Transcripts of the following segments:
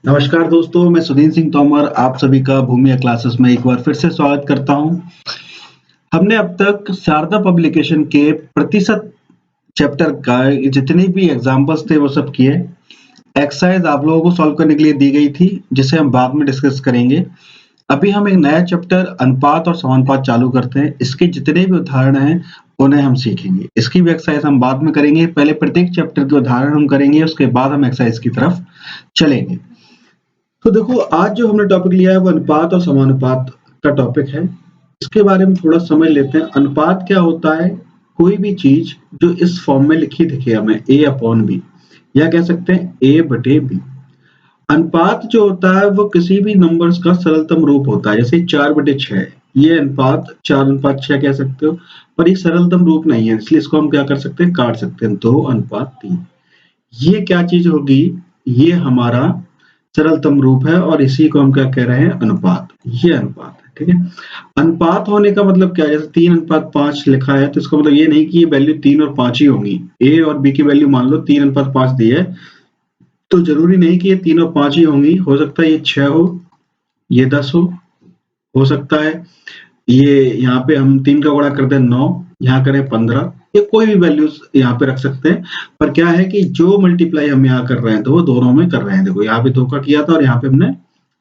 नमस्कार दोस्तों, मैं सुधीर सिंह तोमर आप सभी का भूमिया क्लासेस में एक बार फिर से स्वागत करता हूं। हमने अब तक शारदा पब्लिकेशन के प्रतिशत चैप्टर का जितने भी एग्जाम्पल्स थे वो सब किए। एक्सरसाइज आप लोगों को सॉल्व करने के लिए दी गई थी, जिसे हम बाद में डिस्कस करेंगे। अभी हम एक नया चैप्टर अनुपात और समानुपात चालू करते हैं। इसके जितने भी उदाहरण हैं उन्हें हम सीखेंगे। इसकी भी एक्सरसाइज हम बाद में करेंगे। पहले प्रत्येक चैप्टर के उदाहरण हम करेंगे, उसके बाद हम एक्सरसाइज की तरफ चलेंगे। तो देखो, आज जो हमने टॉपिक लिया है वो अनुपात और समानुपात का टॉपिक है। इसके बारे में थोड़ा समझ लेते हैं। अनुपात क्या होता है? कोई भी चीज जो इस फॉर्म में लिखी दिखे हमें a अपॉन बी, या कह सकते हैं a बटे बी। अनुपात जो होता है वो किसी भी नंबर्स का सरलतम रूप होता है। जैसे 4/6, ये अनुपात 4:6 कह सकते हो, पर ये सरलतम रूप नहीं है, इसलिए इसको हम क्या कर सकते हैं, काट सकते हैं। 2:3। ये क्या चीज होगी? ये हमारा सरलतम रूप है और इसी को हम क्या कह रहे हैं, अनुपात। ये अनुपात है, ठीक है। अनुपात होने का मतलब क्या है? जैसे 3:5 लिखा है तो इसका मतलब ये नहीं कि ये वैल्यू 3 और 5 ही होंगी। ए और बी की वैल्यू मान लो 3:5 दी है, तो जरूरी नहीं कि ये 3 और 5 ही होंगी। हो सकता है ये 6 हो, ये 10 हो सकता है ये यहाँ पे हम 3 का गुणा कर दें 9, यहाँ करें 15, ये कोई भी वैल्यूज यहाँ पे रख सकते हैं। पर क्या है कि जो मल्टीप्लाई हम यहाँ कर रहे हैं तो वो दोनों में कर रहे हैं। देखो, यहाँ पे 2 का किया था और यहाँ पे हमने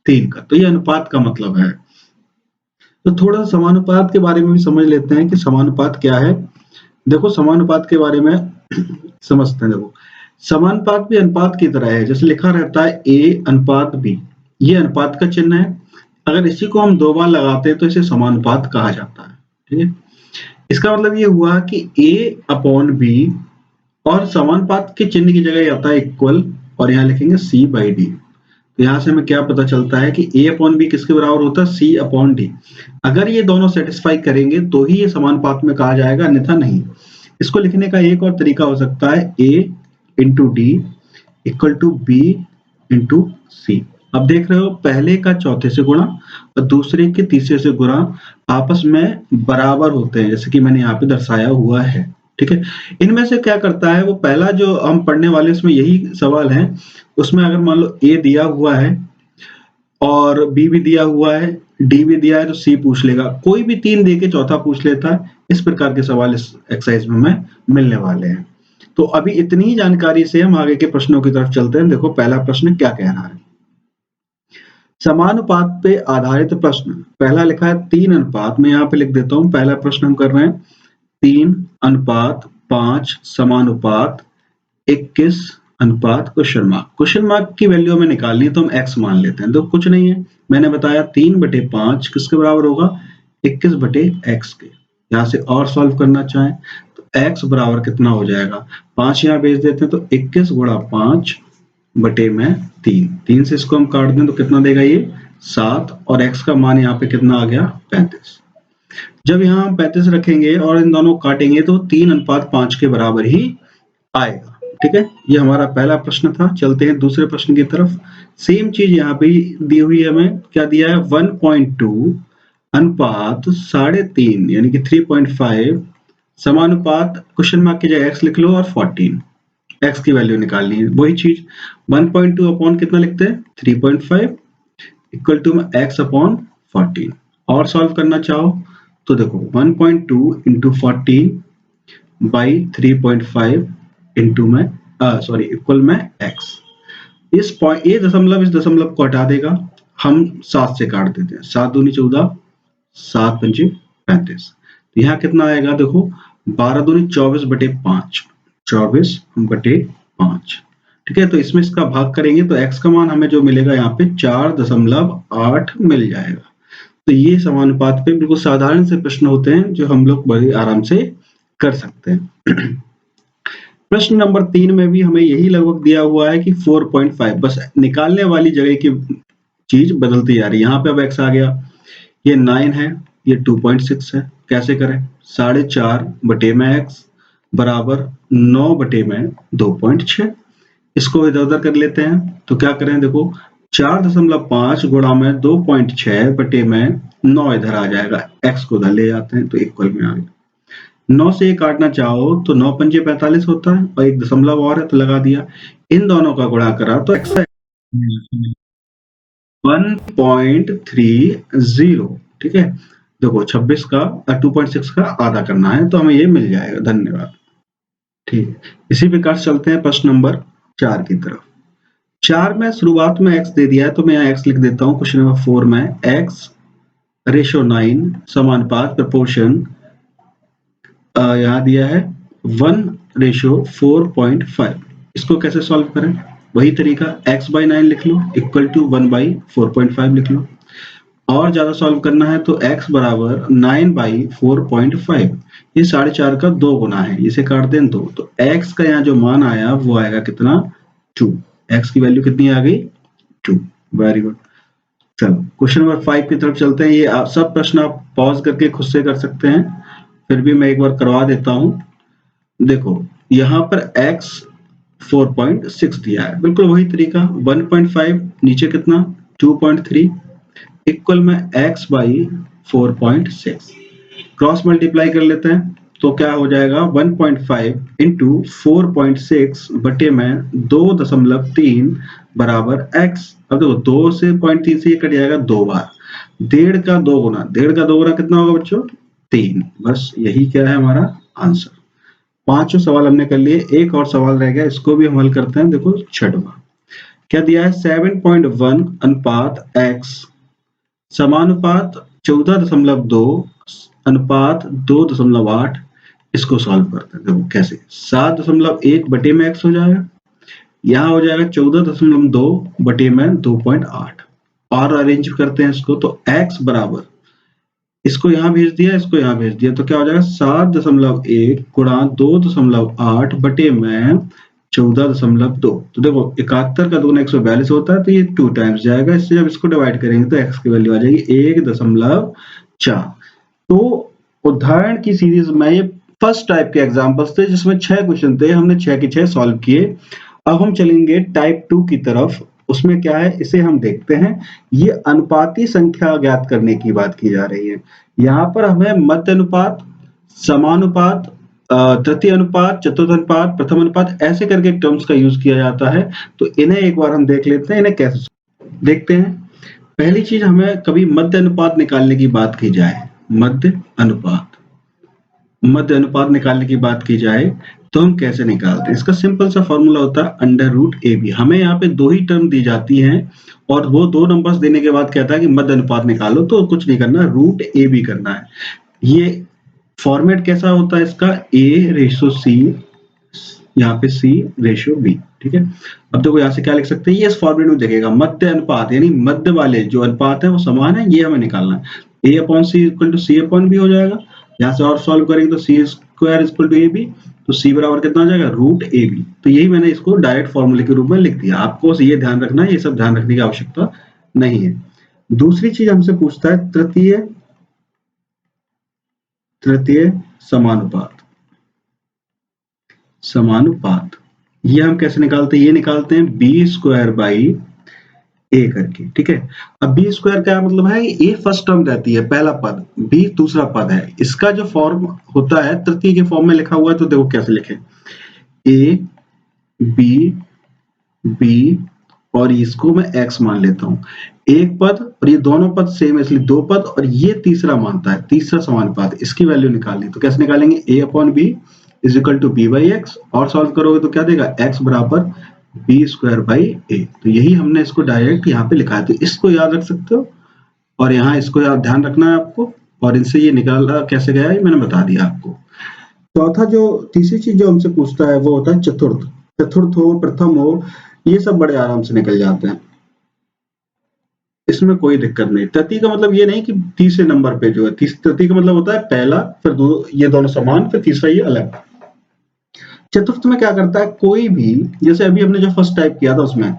3 का, तो ये अनुपात का मतलब है। तो थोड़ा समानुपात के बारे में भी समझ लेते हैं कि समानुपात क्या है। देखो, समानुपात के बारे में समझते हैं। देखो, समानुपात भी अनुपात की तरह है। जैसे लिखा रहता है A/B, ये अनुपात का चिन्ह है। अगर इसी को हम 2 बार लगाते हैं तो इसे समानुपात कहा जाता है, ठीक है। इसका मतलब ये हुआ कि A/B, और समानुपात के चिन्ह की जगह आता है इक्वल, और यहाँ लिखेंगे C/D। तो यहाँ से हमें क्या पता चलता है कि A/B किसके बराबर होता है, C/D। अगर ये दोनों सेटिस्फाई करेंगे तो ही ये समानुपात में कहा जाएगा, अन्यथा नहीं। इसको लिखने का एक और तरीका हो सकता है A/D इक्वल टू B/C। अब देख रहे हो, पहले का चौथे से गुणा और दूसरे के तीसरे से गुणा आपस में बराबर होते हैं, जैसे कि मैंने यहाँ पे दर्शाया हुआ है, ठीक है। इनमें से क्या करता है, वो पहला जो हम पढ़ने वाले उसमें यही सवाल है। उसमें अगर मान लो A दिया हुआ है और B भी दिया हुआ है, D भी दिया है, तो C पूछ लेगा। कोई भी 3 दे के चौथा पूछ लेता है। इस प्रकार के सवाल इस एक्सरसाइज में हमें मिलने वाले हैं। तो अभी इतनी ही जानकारी से हम आगे के प्रश्नों की तरफ चलते हैं। देखो, पहला प्रश्न क्या कह रहा है। समानुपात पे आधारित प्रश्न। पहला लिखा है 3 अनुपात, मैं यहाँ पे लिख देता हूँ। पहला प्रश्न हम कर रहे हैं 3:5 समानुपात 21 अनुपात क्वेश्चन मार्क। क्वेश्चन मार्क की वैल्यू हमें निकालनी है तो हम x मान लेते हैं। तो कुछ नहीं है, मैंने बताया 3/5 किसके बराबर होगा, 21/x के। यहाँ से और सॉल्व करना चाहें तो x बराबर कितना हो जाएगा, 5 यहाँ भेज देते हैं तो 21 गुणा 5 बटे में 3। 3 से इसको हम काट दें तो कितना देगा ये 7, और x का मान यहाँ पे कितना आ गया 35। जब यहाँ हम 35 रखेंगे और इन दोनों को काटेंगे तो 3:5 के बराबर ही आएगा, ठीक है। ये हमारा पहला प्रश्न था। चलते हैं दूसरे प्रश्न की तरफ। सेम चीज यहाँ पे दी हुई है। हमें क्या दिया है, 1.2 अनुपात 3.5 यानी कि 3.5 समानुपात क्वेश्चन मार्क की जगह x लिख लो और 14, x की वैल्यू निकालनी है। वही चीज 1.2 अपॉन कितना लिखते हैं, 3.5 इक्वल टू में x अपॉन 14। और सॉल्व करना चाहो तो देखो 1.2 इंटू 14 बाई 3.5 इंटू में सॉरी इक्वल में x। इस पॉइंट ये दशमलव इस दशमलव को हटा देगा, हम 7 से काट देते हैं। 7 दूनी 14, 7 पंचे 35। तो यहाँ कितना आएगा, देखो 12 दूनी 24/5, 24/5, ठीक है। तो इसमें इसका भाग करेंगे तो x का मान हमें जो मिलेगा यहाँ पे 4.8 मिल जाएगा। तो ये समानुपात पे बिल्कुल साधारण से प्रश्न होते हैं जो हम लोग बड़े आराम से कर सकते हैं। प्रश्न नंबर 3 में भी हमें यही लगभग दिया हुआ है कि 4.5, बस निकालने वाली जगह की चीज बदलती जा रही है। यहाँ पे अब x आ गया, ये 9 है, ये 2.6 है। कैसे करें, 4.5 बटे में x बराबर 9 बटे में 2.6। इसको इधर उधर कर लेते हैं तो क्या करें, देखो 4.5 गुणा में 2.6 बटे में 9 इधर आ जाएगा, x को उधर ले जाते हैं तो इक्वल में आ गया। 9 से ये काटना चाहो तो 9 पंजे 45 होता है और एक दशमलव और है तो लगा दिया। इन दोनों का गुणा करा तो x 1.30। ठीक है, देखो 26 का 2.6 का आधा करना है तो हमें ये मिल जाएगा। धन्यवाद। ठीक है, इसी प्रकार चलते हैं प्रश्न नंबर 4 की तरफ। 4 में शुरुआत में x दे दिया है तो मैं यहाँ x लिख देता हूँ। क्वेश्चन नंबर 4 में x रेशो 9 समानुपात प्रपोर्शन यहाँ दिया है 1:4.5। इसको कैसे सॉल्व करें? वही तरीका, x बाई 9 लिख लो इक्वल टू 1/4.5 लिख लो। और ज्यादा सॉल्व करना है तो x बराबर 9/4.5, ये 4.5 का 2 गुना है, इसे काट दें 2, तो x का यहाँ जो मान आया वो आएगा कितना? 2। x की वैल्यू कितनी आ गई? 2। Very good. चलो क्वेश्चन नंबर 5 की तरफ चलते हैं। ये आप सब प्रश्न आप पॉज करके खुद से कर सकते हैं, फिर भी मैं एक बार करवा देता हूं। देखो यहाँ पर x 4.6 दिया है, बिल्कुल वही तरीका 1.5 नीचे कितना 2.3 इक्वल में x बाई 4.6 क्रॉस मल्टीप्लाई कर लेते हैं तो क्या हो जाएगा 1.5 इंटू 4.6 बटे में 2.3 बराबर x। अब देखो 2 से 0.3 से ये कट जाएगा 2 बार, 1.5 का 2 गुना, 1.5 का 2 गुना कितना होगा बच्चों? 3। बस यही क्या है हमारा आंसर। 5 सवाल हमने कर लिए, एक और सवाल रह गया, इसको भी हम हल करते हैं। देखो 6वां क्या दिया है? 7.1 अनुपात x समानुपात 14.2 अनुपात 2.8। इसको सॉल्व करते हैं। देखो कैसे, 7.1 बटे में x हो जाएगा, यहाँ हो जाएगा 14.2 बटे में 2.8। और अरेंज करते हैं इसको तो x बराबर, इसको यहाँ भेज दिया, इसको यहाँ भेज दिया, तो क्या हो जाएगा 7.1 गुणा 2.8 बटे में 14.2। तो देखो 71 का 2 गुना 142 होता है, तो ये 2 टाइम्स जाएगा। इससे जब इसको डिवाइड करेंगे तो x की वैल्यू आ जाएगी 1.4। तो उदाहरण की सीरीज में ये फर्स्ट टाइप के एग्जांपल्स थे जिसमें 6 क्वेश्चन थे, हमने 6 के 6 सॉल्व किए। अब हम चलेंगे टाइप 2 की तरफ। उसमें क्या है इसे हम देखते हैं। ये अनुपाती संख्या ज्ञात करने की बात की जा रही है। यहाँ पर हमें मध्य अनुपात, समानुपात, तृतीय अनुपात, चतुर्थ अनुपात, प्रथम अनुपात ऐसे करके टर्म्स का यूज किया जाता है। तो इन्हें एक बार हम देख लेते हैं, इन्हें कैसे देखते हैं। पहली चीज, हमें कभी मध्य अनुपात निकालने की बात की जाए, मध्य अनुपात निकालने की बात की जाए तो हम कैसे निकालते हैं? इसका सिंपल सा फॉर्मूला होता है √AB। हमें यहाँ पे 2 ही टर्म दी जाती हैं और वो 2 नंबर्स देने के बाद कहता है कि मध्य अनुपात निकालो, तो कुछ नहीं करना, √AB करना है। ये फॉर्मेट कैसा होता है इसका? A/C, यहाँ पे C/B। ठीक है, अब देखो यहाँ से क्या लिख सकते हैं, ये इस फॉर्मेट में देखेगा मध्य अनुपात, यानी मध्य वाले जो अनुपात है वो समान है, ये हमें निकालना है। A/C इक्वल टू C/B हो जाएगा। यहाँ से और सॉल्व करेंगे तो C² इक्वल टू AB, तो C बराबर कितना हो जाएगा? √AB। तो यही मैंने इसको डायरेक्ट फॉर्मूले के रूप में लिख दिया। आपको ये ध्यान रखना है, ये सब ध्यान रखने की आवश्यकता नहीं है। दूसरी चीज हमसे पूछता है तृतीय समानुपात। ये हम कैसे निकालते हैं? ये निकालते हैं B² A करके। ठीक है, अब B² क्या मतलब है? A फर्स्ट टर्म रहती है, पहला पद, B दूसरा पद है। इसका जो फॉर्म होता है तृतीय के फॉर्म में लिखा हुआ है, तो देखो कैसे लिखें, A B और इसको मैं x मान लेता हूं, एक पद और ये दोनों पद सेम है इसलिए 2 पद, और ये तीसरा मानता है, तीसरा समानुपात, इसकी वैल्यू निकालनी। तो कैसे निकालेंगे? A/B is equal to B/x, और सॉल्व करोगे तो क्या देगा? x बराबर B²/A। तो यही हमने इसको डायरेक्ट यहाँ पे लिखा है, तो इसको याद रख सकते हो और यहाँ इसको याद ध्यान रखना है आपको। और इनसे ये निकाला कैसे गया है मैंने बता दिया आपको। तीसरी चीज जो हमसे पूछता है वो होता है चतुर्थ हो, प्रथम हो, ये सब बड़े आराम से निकल जाते हैं, इसमें कोई दिक्कत नहीं। तृतीय का मतलब ये नहीं कि तीसरे नंबर पे जो है, तृतीय का मतलब होता है पहला, फिर ये दोनों समान, फिर तीसरा ये अलग। चतुर्थ में क्या करता है, कोई भी, जैसे अभी हमने जो फर्स्ट टाइप किया था उसमें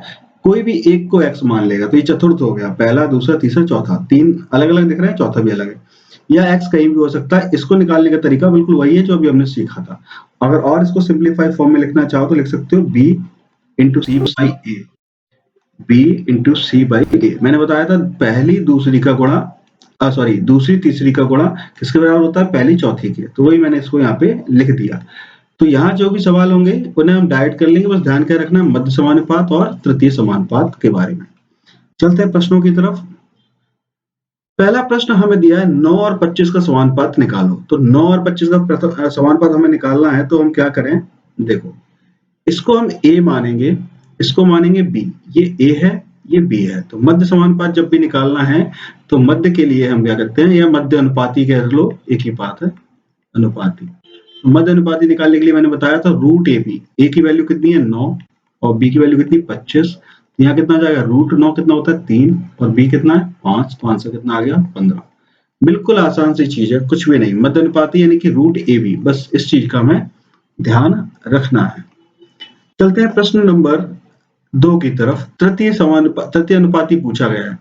कोई भी एक को x मान लेगा, तो ये चतुर्थ हो गया, पहला, दूसरा, तीसरा, चौथा, 3 अलग अलग दिख रहे हैं, चौथा भी अलग है, या x कहीं भी हो सकता है। इसको निकालने का तरीका बिल्कुल वही है जो अभी हमने सीखा था। अगर और इसको सिंप्लीफाइड फॉर्म में लिखना चाहो तो लिख सकते हो B into C by A। मैंने बताया था पहली दूसरी का गुणा, दूसरी तीसरी का गुणा किसके बराबर होता है? पहली चौथी के। तो वही मैंने इसको यहाँ पे लिख दिया। तो यहाँ जो भी सवाल होंगे उन्हें हम डायरेक्ट कर लेंगे, बस ध्यान क्या रखना, मध्य समानुपात और तृतीय समानुपात के बारे में। चलते हैं प्रश्नों की तरफ। पहला प्रश्न हमें दिया है 9 और 25 का समानुपात निकालो। तो 9 और 25 का समानुपात हमें निकालना है, तो हम क्या करें, देखो इसको हम a मानेंगे, इसको मानेंगे b। ये a है, ये b है। तो मध्य समानुपात जब भी निकालना है तो मध्य के लिए हम क्या करते हैं, या मध्य अनुपाती कह लो, एक ही बात है, अनुपाती। तो मध्य अनुपाती निकालने के लिए मैंने बताया था रूट ab। a की वैल्यू कितनी है 9 और b की वैल्यू कितनी 25। यहाँ कितना जाएगा, रूट 9 कितना होता है 3 और b कितना है 5, 5 से कितना आ गया 15। बिल्कुल आसान सी चीज है, कुछ भी नहीं। मध्य अनुपाती यानी कि रूट ए बी, बस इस चीज का हमें ध्यान रखना है। चलते हैं प्रश्न नंबर 2 की तरफ। तृतीय अनुपाती पूछा गया है,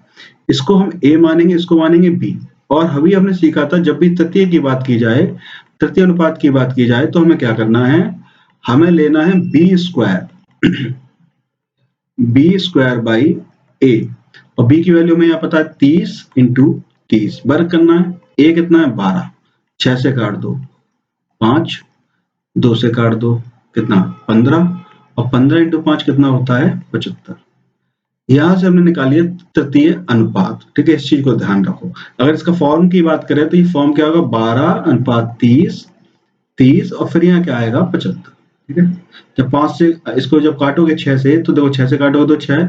इसको हम a मानेंगे, इसको मानेंगे b। और अभी हमने सीखा था जब भी तृतीय की बात की जाए, तृतीय अनुपात की बात की जाए, तो हमें क्या करना है, हमें लेना है b square, b square by a। और b की वैल्यू में यहाँ पता है 30 इंटू 30, वर्ग करना है। a कितना है 12, 6 से काट दो 5, 2 से काट दो कितना 15, और 15 इंटू 5 कितना होता है 75। यहां से हमने निकाली है तृतीय अनुपात। ठीक है, इस चीज को ध्यान रखो। अगर इसका फॉर्म की बात करें तो ये फॉर्म क्या होगा, 12:30, 30 और फिर यहाँ क्या आएगा 75। ठीक है, जब 5 से इसको जब काटोगे 6 से, तो देखो 6 से काटोगे तो 6,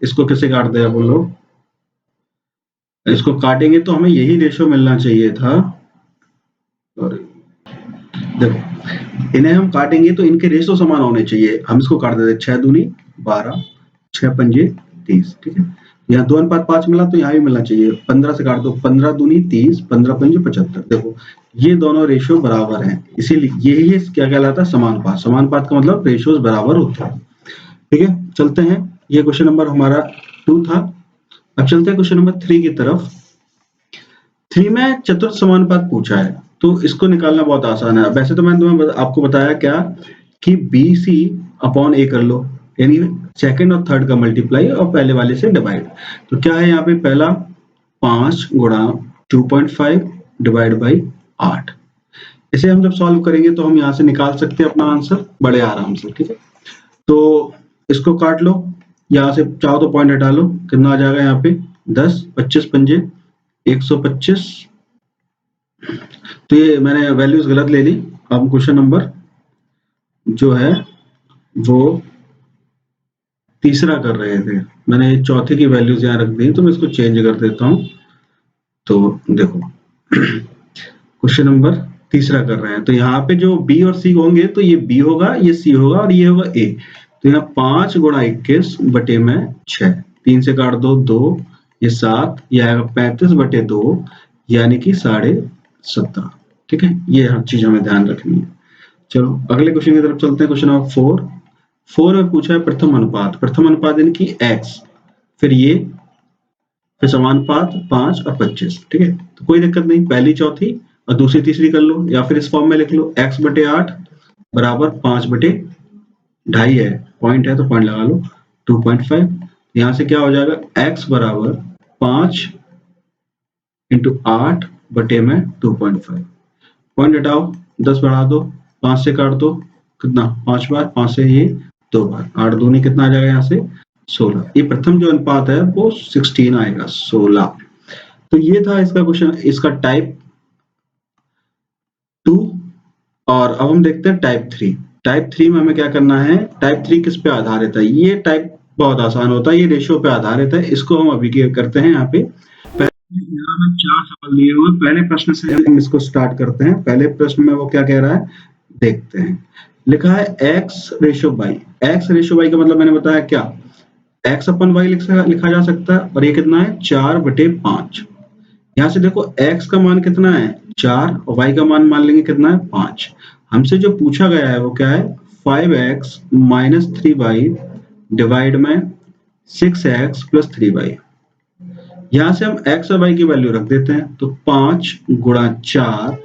इसको किससे काट दे आप लोग, इसको काटेंगे तो हमें यही रेशो मिलना चाहिए था। और देखो इन्हें हम काटेंगे तो इनके रेशो समान होने चाहिए। हम इसको काट देते 6 दूनी 12, 6 पंजे 30। ठीक है, यहाँ 2:5 मिला तो यहाँ भी मिलना चाहिए। 15 से काट दो 15 दूनी 30, 15 पंजे 75। देखो ये दोनों रेशियो बराबर हैं, इसीलिए यही क्या कहलाता है समानुपात। समानुपात का मतलब रेशियोज बराबर होते हैं। ठीक है, चलते हैं। ये क्वेश्चन नंबर हमारा 2 था। अब चलते हैं क्वेश्चन नंबर 3 की तरफ। 3 में चतुर्थ समानुपात पूछा है, तो इसको निकालना बहुत आसान है। वैसे तो मैंने तुम्हें आपको बताया क्या कि BC अपॉन A कर लो, यानी सेकंड और थर्ड का मल्टीप्लाई और पहले वाले से डिवाइड। तो क्या है यहाँ पे, पहला 5 गुणा 2.5 डिवाइड बाई 8। इसे हम जब सॉल्व करेंगे तो हम यहाँ से निकाल सकते हैं अपना आंसर बड़े आराम से। ठीक है, तो इसको काट लो, यहाँ से चाहो तो पॉइंट हटा लो, कितना आ जाएगा यहाँ पे 10, 25 पंजे 125। तो ये मैंने वैल्यूज गलत ले ली। अब क्वेश्चन नंबर जो है वो तीसरा कर रहे थे, मैंने चौथे की वैल्यूज यहाँ रख दी, तो मैं इसको चेंज कर देता हूँ। तो देखो क्वेश्चन नंबर तीसरा कर रहे हैं, तो यहाँ पे जो B और C होंगे तो ये B होगा, ये C होगा और ये होगा A। तो यहाँ 5 गुणा 21 बटे में 6, 3 से काट दो 2, ये 7, ये आएगा 35 बटे 2, यानी कि 17.5। ठीक है, ये हर चीज हमें ध्यान रखनी है। चलो अगले क्वेश्चन की तरफ चलते हैं। क्वेश्चन नंबर 4 में पूछा है प्रथम अनुपात। प्रथम अनुपात यानी कि x, फिर ये, फिर समानुपात 5 और 25। ठीक है, तो कोई दिक्कत नहीं, पहली चौथी और दूसरी तीसरी कर लो, या फिर इस फॉर्म में लिख लो x बटे 8 बराबर 5 बटे 2.5 है, पॉइंट है तो पॉइंट लगा लो 2.5। यहाँ से क्या हो जाएगा, x बराबर 5 इंटू 8 बटे में 2.5। पॉइंट हटाओ, 10 बढ़ा दो, 5 से काट दो कितना 5 बार, 5 से ये 2 बार, 8 दूनी कितना आ जाएगा यहाँ से 16। ये प्रथम जो अनुपात है वो 16 आएगा, 16। तो ये था इसका क्वेश्चन, इसका टाइप 2। और अब हम देखते हैं टाइप 3। टाइप 3 में हमें क्या करना है, टाइप 3 किस पे आधारित है, ये टाइप बहुत आसान होता है, ये रेशियो पे आधारित है। इसको हम अभी करते हैं। यहाँ पे यहाँ में 4 सवाल दिए हुए, पहले प्रश्न से हम इसको स्टार्ट करते हैं। पहले प्रश्न में वो क्या कह रहा है देखते हैं। लिखा है x ratio by. x ratio by का मतलब मैंने बताया क्या, x अपन y लिखा जा सकता है, और ये कितना है 4/5। यहाँ से देखो x का मान कितना है 4 और y का मान लेंगे कितना है 5। हमसे जो पूछा गया है वो क्या है 5x माइनस 3y डिवाइड में 6x प्लस 3y। यहाँ से हम x और y की वैल्यू रख देते हैं, तो 5 गुणा 4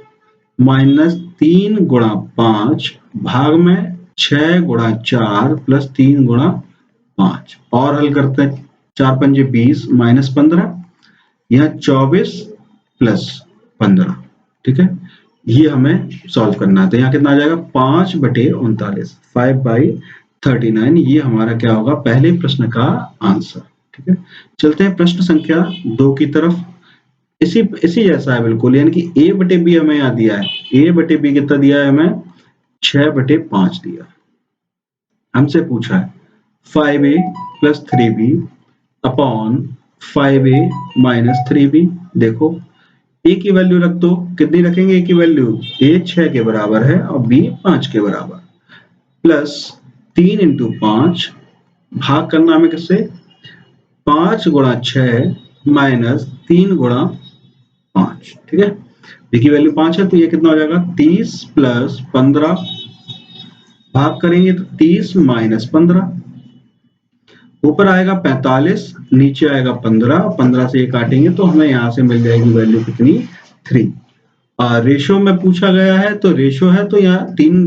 माइनस 3 गुणा 5 भाग में 6 गुणा 4 प्लस 3 गुणा 5। और हल करते हैं, 4 पंजे 20 माइनस 15, यहाँ 24 प्लस 15। ठीक है, ये हमें सॉल्व करना है। तो यहाँ कितना आ जाएगा 5/39, 5/39। ये हमारा क्या होगा पहले प्रश्न का आंसर। ठीक है, चलते हैं प्रश्न संख्या 2 की तरफ। इसी इसी जैसा है बिल्कुल, यानी कि a बटे बी हमें यहाँ दिया है। a बटे बी कितना दिया है हमें? 6/5 दिया। हमसे पूछा है 5a plus 3b upon 5a minus 3b। देखो a की वैल्यू रख दो, कितनी रखेंगे a की वैल्यू? a 6 के बराबर है और b 5 के बराबर, प्लस 3 इंटू 5, भाग करना हमें किससे? 5 गुणा 6 माइनस 3 गुणा 5। ठीक है, b की वैल्यू 5 है तो ये कितना हो जाएगा? 30 प्लस 15, भाग करेंगे तो 30 माइनस 15, ऊपर आएगा 45, नीचे आएगा 15, 15 से ये काटेंगे तो हमें यहाँ से मिल जाएगी वैल्यू कितनी? 3। रेशो में पूछा गया है तो रेशो है तो यहाँ 3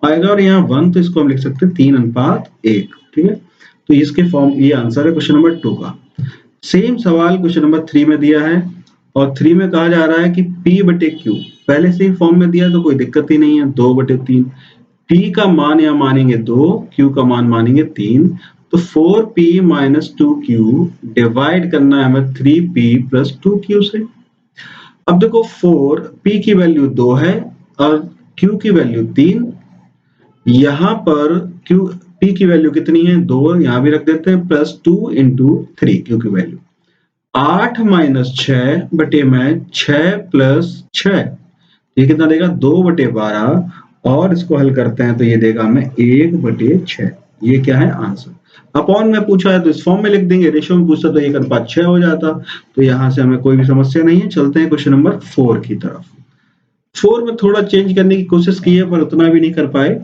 आएगा और यहाँ 1, तो इसको हम लिख सकते हैं 3:1। ठीक है, तो इसके फॉर्म, ये आंसर है क्वेश्चन नंबर 2 का। सेम सवाल क्वेश्चन नंबर 3 में दिया है और 3 में कहा जा रहा है कि P बटे Q पहले से ही फॉर्म में दिया तो कोई दिक्कत ही नहीं है, 2/3। P का मान यहाँ मानेंगे 2, Q का मान मानेंगे 3, तो 4P माइनस 2Q डिवाइड करना है हमें 3P प्लस 2Q से। अब देखो 4P की वैल्यू 2 है और Q की वैल्यू 3, यहाँ पर P की वैल्यू कितनी है? 2, यहाँ भी रख देते हैं, प्लस 2 इंटू 3 Q की वैल्यू 8 माइनस 6 बटे में 6 प्लस 6, ये कितना देगा? 2/12, और इसको हल करते हैं तो ये देगा हमें 1/6। ये क्या है? आंसर। अपॉन में पूछा है तो इस फॉर्म में लिख देंगे, रेशियो में पूछता तो 1:6 हो जाता, तो यहाँ से हमें कोई भी समस्या नहीं है। चलते हैं क्वेश्चन नंबर 4 की तरफ। 4 में थोड़ा चेंज करने की कोशिश की है पर उतना भी नहीं कर पाए।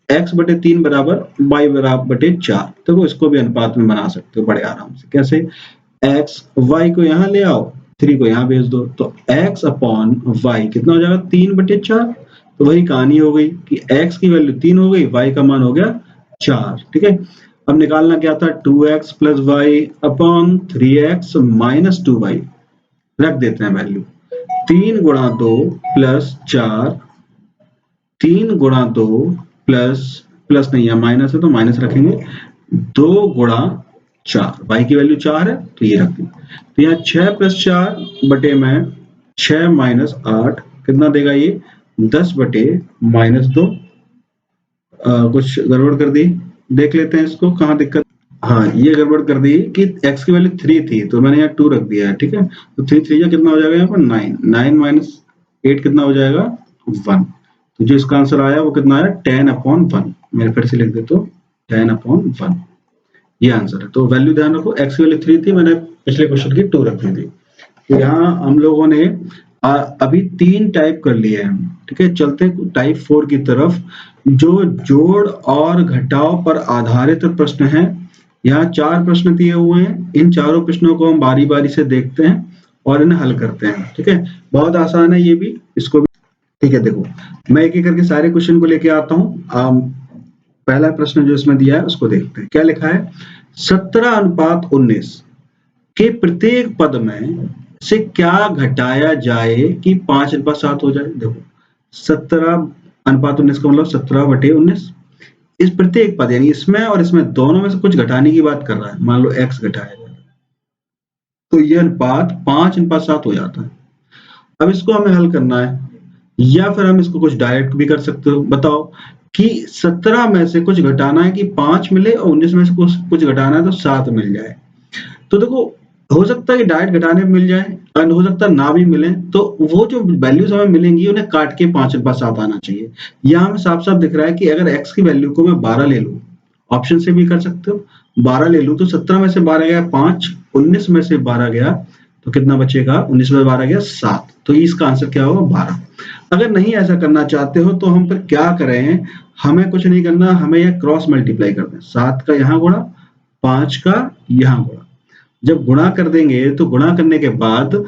x/3 बराबर y/4, देखो इसको भी अनुपात में बना सकते हो बड़े आराम से। कैसे? x y को यहाँ ले आओ, 3 को यहाँ भेज दो, तो x अपॉन y कितना हो जाएगा? 3/4। तो वही कहानी हो गई कि x की वैल्यू 3 हो गई, y का मान हो गया 4। ठीक है, अब निकालना क्या था? 2x plus Y upon 3x minus 2y, रख देते हैं वैल्यू। 3 गुणा 2 प्लस 4, 3 गुणा 2 प्लस, प्लस नहीं है माइनस है तो माइनस रखेंगे, 2 गुणा 4, y की वैल्यू 4 है तो ये रख दी। तो यहाँ 6 प्लस 4 बटे में 6 माइनस 8 कितना देगा? ये 10/-2। कुछ गड़बड़ कर दी, देख लेते हैं इसको कहाँ दिक्कत। हाँ, ये गड़बड़ कर दी कि x की वैल्यू 3 थी तो मैंने यहाँ 2 रख दिया है। ठीक है, तो 3 3 कितना हो जाएगा यहाँ पर? 9, 9 माइनस 8 कितना हो जाएगा? 1। तो जो इसका आंसर आया वो कितना आया? 10/1। मैं फिर से लिख देता हूँ 10/1, ये आंसर है। तो वैल्यू ध्यान रखो, x की वैल्यू 3 थी, मैंने पिछले क्वेश्चन की 2 रख दी थी। तो यहाँ हम लोगों ने अभी 3 टाइप कर लिए हैं। ठीक है, चलते हैं टाइप 4 की तरफ, जो जोड़ और घटाव पर आधारित प्रश्न है। यहाँ 4 प्रश्न दिए हुए हैं, इन चारों प्रश्नों को हम बारी बारी से देखते हैं और इन्हें हल करते हैं। ठीक है, बहुत आसान है ये भी, इसको भी। ठीक है, देखो मैं एक एक करके सारे क्वेश्चन को लेके आता हूँ। पहला प्रश्न जो इसमें दिया है उसको देखते हैं। क्या लिखा है? 17:19 के प्रत्येक पद में से क्या घटाया जाए कि 5:7 हो जाए? देखो 17:19 का मतलब 17/19, इस प्रत्येक पद यानी इसमें और इसमें दोनों में से कुछ घटाने की बात कर रहा है। मान लो x घटाया जाए तो यह अनुपात 5:7 हो जाता है। अब इसको हमें हल करना है, या फिर हम इसको कुछ डायरेक्ट भी कर सकते हो। बताओ कि 17 में से कुछ घटाना है कि 5 मिले और 19 में से कुछ घटाना है तो 7 मिल जाए। तो देखो हो सकता है कि डायरेक्ट घटाने में मिल जाए और हो सकता है ना भी मिले, तो वो जो वैल्यूज हमें मिलेंगी उन्हें काट के 5:7 आना चाहिए। यहाँ हमें साफ साफ दिख रहा है कि अगर x की वैल्यू को मैं 12 ले लूँ, ऑप्शन से भी कर सकते हो, 12 ले लूँ तो 17 में से 12 गया 5, 19 में से 12 गया तो कितना बचेगा? 19 में 12 गया 7, तो इसका आंसर क्या होगा? 12। अगर नहीं ऐसा करना चाहते हो तो हम फिर क्या करें? हमें कुछ नहीं करना, हमें यह क्रॉस मल्टीप्लाई कर दें, 7 का यहाँ गुणा, 5 का यहाँ गुणा। जब गुणा कर देंगे तो गुणा करने के बाद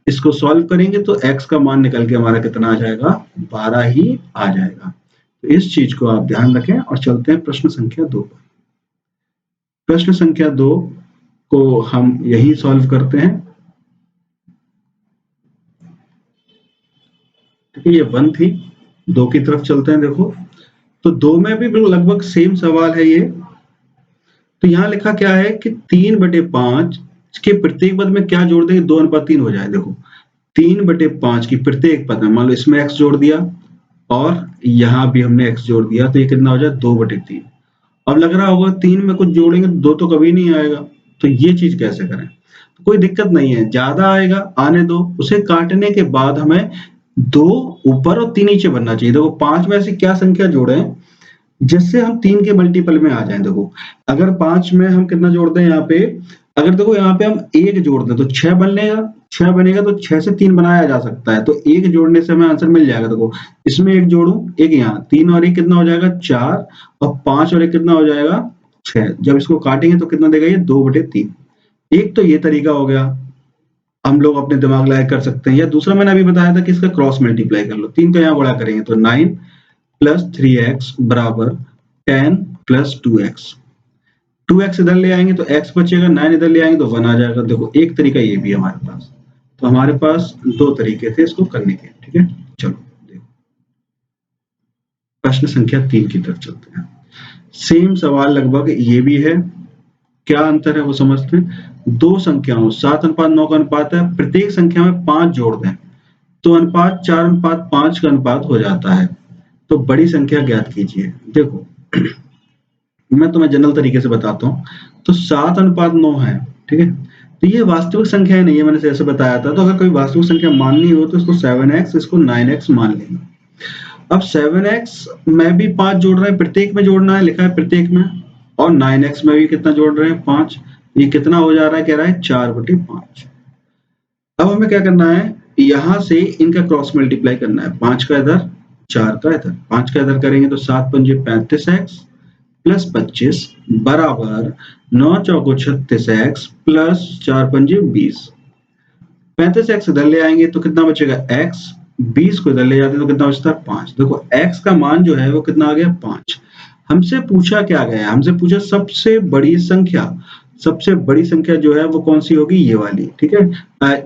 इसको सॉल्व करेंगे तो x का मान निकल के हमारा कितना आ जाएगा? 12 ही आ जाएगा। तो इस चीज को आप ध्यान रखें और चलते हैं प्रश्न संख्या 2 पर। प्रश्न संख्या 2 को हम यही सॉल्व करते हैं। ठीक है, ये 1 थी, 2 की तरफ चलते हैं। देखो तो 2 में भी लगभग सेम सवाल है ये। तो यहाँ लिखा क्या है कि 3/5 के प्रत्येक पद में क्या जोड़ देंगे, 2:3 हो जाए। देखो 3/5 की प्रत्येक पद में मान लो इसमें x जोड़ दिया और यहाँ भी हमने x जोड़ दिया, तो ये कितना हो जाए 2/3। अब लग रहा होगा 3 में कुछ जोड़ेंगे 2 तो कभी नहीं आएगा, तो ये चीज कैसे करें। तो कोई दिक्कत नहीं है, ज्यादा आएगा आने दो, उसे काटने के बाद हमें 2 ऊपर और 3 नीचे बनना चाहिए। देखो 5 में ऐसी क्या संख्या जोड़े जिससे हम 3 के मल्टीपल में आ जाएं। देखो अगर 5 में हम कितना जोड़ दें यहाँ पे, अगर देखो यहाँ पे हम 1 जोड़ दें तो 6 बनेगा, 6 बनेगा तो 6 से 3 बनाया जा सकता है, तो 1 जोड़ने से हमें आंसर मिल जाएगा। देखो इसमें 1 जोड़ू, 1 यहाँ, 3 और 1 कितना हो जाएगा 4, और 5 और 1 कितना हो जाएगा 6। जब इसको काटेंगे तो कितना देगा ये 2/3। एक तो ये तरीका हो गया, हम लोग अपने दिमाग लगाए कर सकते हैं। या दूसरा मैंने अभी बताया था कि इसका क्रॉस मल्टीप्लाई कर लो, 3 का यहाँ बड़ा करेंगे तो 9 + 3x बराबर 10 + 2x। 2x इधर ले आएंगे तो x बचेगा, 9 इधर ले आएंगे तो 1 आ जाएगा। देखो एक तरीका ये भी है हमारे पास, तो हमारे पास 2 तरीके थे इसको करने के। ठीक है, चलो देखो प्रश्न संख्या 3 की तरफ चलते हैं। सेम सवाल लगभग ये भी है, क्या अंतर है वो समझते हैं। दो संख्याओं 7:9 का अनुपात है, प्रत्येक संख्या में 5 जोड़ दें तो अनुपात 4:5 का अनुपात हो जाता है। तो बड़ी संख्या ज्ञात कीजिए। देखो मैं तुम्हें जनरल तरीके से बताता हूँ, तो 7:9 है, ठीक है, तो ये वास्तविक संख्या नहीं है, मैंने जैसे बताया था। तो अगर कोई वास्तविक संख्या माननी हो तो इसको 7x, इसको 9x मान लेंगे। अब 7x में भी 5 जोड़ रहे हैं, प्रत्येक में जोड़ना है, लिखा है प्रत्येक में, और 9x में भी कितना जोड़ रहे हैं 5। ये कितना हो जा रहा है, कह रहा है 4/5। अब हमें क्या करना है, यहां से इनका क्रॉस मल्टीप्लाई करना है, 5 का इधर 4 का इधर, 5 का इधर करेंगे तो 7 पंजे 35x + 25 बराबर 9 चौको 36x + 4 पंजे 20। 35x इधर ले आएंगे तो कितना बचेगा x, 20 को इधर ले जाते हैं तो कितना बचता है 5। देखो x का मान जो है वो कितना आ गया 5। हमसे पूछा क्या गया, हमसे पूछा सबसे बड़ी संख्या। सबसे बड़ी संख्या जो है वो कौन सी होगी, ये वाली, ठीक है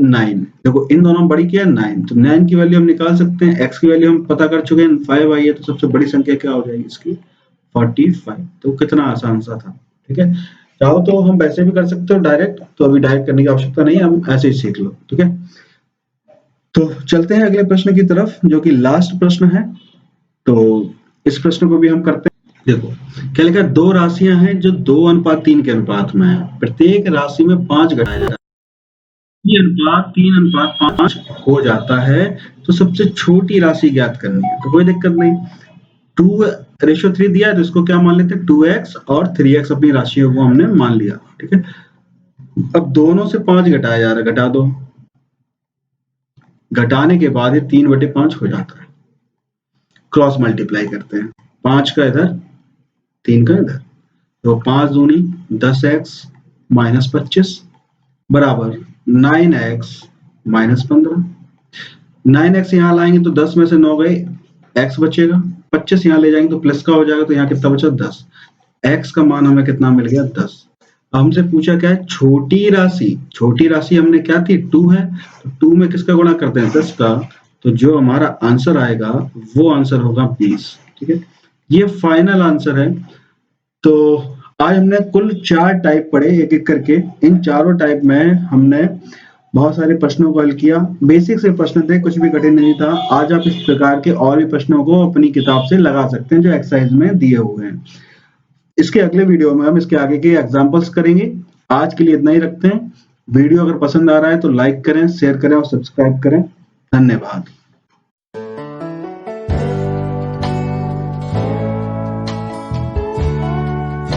9। देखो इन दोनों बड़ी क्या है 9, तो 9 की वैल्यू हम निकाल सकते हैं, x की वैल्यू हम पता कर चुके हैं 5 आई है, तो सबसे बड़ी संख्या क्या हो जाएगी इसकी 45। तो कितना आसान सा था, ठीक है। चाहो तो हम वैसे भी कर सकते हो डायरेक्ट, तो अभी डायरेक्ट करने की आवश्यकता नहीं है, हम ऐसे ही सीख लो, ठीक है। तो चलते हैं अगले प्रश्न की तरफ जो कि लास्ट प्रश्न है। तो इस प्रश्न को भी हम करते हैं। देखो क्या लिखा है, दो राशियां हैं जो 2:3 के अनुपात में है, प्रत्येक राशि में 5 घटाया जाता है, ये अनुपात 3:5 हो जाता है, तो सबसे छोटी राशि ज्ञात करनी है। तो कोई दिक्कत नहीं, 2:3 दिया है तो इसको क्या मान लेते हैं 2x, और 3x अपनी राशि है वो हमने मान लिया, ठीक है। अब दोनों से 5 घटाया जा रहा है, घटा दो, घटाने के बाद ये 3/5 हो जाता है। क्रॉस मल्टीप्लाई करते हैं, 5 का इधर 3 का इधर, तो 5 दूनी 10x - 25 बराबर 9x - 15। 9x यहाँ लाएंगे तो 10 में से 9 गए, x बचेगा, 25 यहाँ ले जाएंगे तो प्लस का हो जाएगा, तो यहाँ कितना बचा 10। x का मान हमें कितना मिल गया 10। हमसे पूछा क्या है, छोटी राशि। छोटी राशि हमने क्या थी 2 है, तो 2 में किसका गुणा करते हैं 10 का, तो जो हमारा आंसर आएगा वो आंसर होगा 20, ठीक है। ये फाइनल आंसर है। तो आज हमने कुल 4 टाइप पढ़े एक एक करके। इन चारों टाइप में हमने बहुत सारे प्रश्नों को हल किया, बेसिक से प्रश्न थे, कुछ भी कठिन नहीं था। आज आप इस प्रकार के और भी प्रश्नों को अपनी किताब से लगा सकते हैं जो एक्सरसाइज में दिए हुए हैं। इसके अगले वीडियो में हम इसके आगे के एग्जाम्पल्स करेंगे। आज के लिए इतना ही रखते हैं। वीडियो अगर पसंद आ रहा है तो लाइक करें, शेयर करें और सब्सक्राइब करें। धन्यवाद।